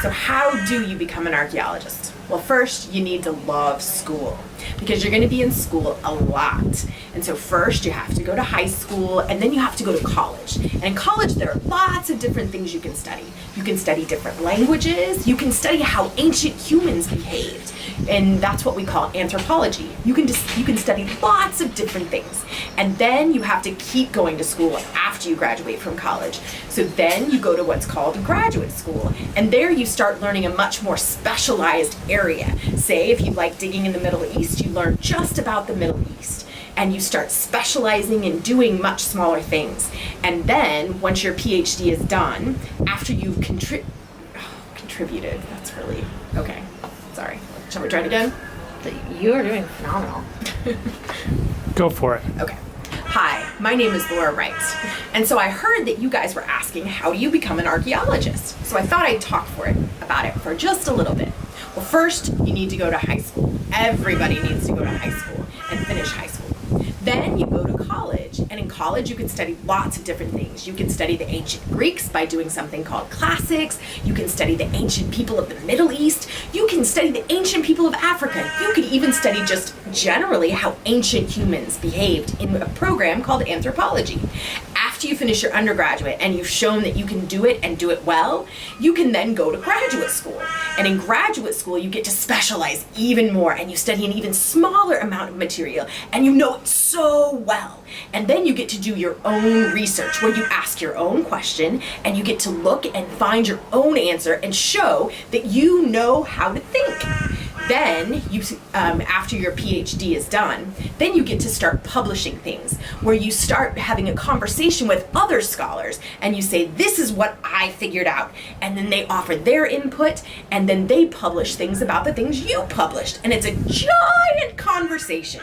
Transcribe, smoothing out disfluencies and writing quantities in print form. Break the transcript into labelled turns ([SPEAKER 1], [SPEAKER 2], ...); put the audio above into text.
[SPEAKER 1] So how do you become an archaeologist? Well, first you need to love school because you're going to be in school a lot. And so first you have to go to high school and then you have to go to college. And in college there are lots of different things you can study. You can study different languages. You can study how ancient humans behaved. And that's what we call anthropology. You can study lots of different things. And then you have to keep going to school after you graduate from college. So then you go to what's called graduate school. And there you start learning a much more specialized area. Say if you like digging in the Middle East, you learn just about the Middle East. And you start specializing and doing much smaller things. And then once your PhD is done, after you've contributed, that's really, okay, sorry. Shall we try it again?
[SPEAKER 2] You are doing phenomenal.
[SPEAKER 3] Go for it.
[SPEAKER 1] Okay. Hi, my name is Laura Wright. And so I heard that you guys were asking, how do you become an archaeologist? So I thought I'd talk about it for just a little bit. Well, first, you need to go to high school. Everybody needs to go to high school and finish high school. Then you go to college, and in college you can study lots of different things. You can study the ancient Greeks by doing something called classics. You can study the ancient people of the Middle East. You can study the ancient people of Africa. You could even study just generally how ancient humans behaved in a program called anthropology. After you finish your undergraduate and you've shown that you can do it and do it well, you can then go to graduate school. And in graduate school, you get to specialize even more and you study an even smaller amount of material and you know it so well. And then you get to do your own research where you ask your own question and you get to look and find your own answer and show that you know how to think. Then, after your PhD is done, then you get to start publishing things where you start having a conversation with other scholars and you say, this is what I figured out. And then they offer their input and then they publish things about the things you published. And it's a giant conversation.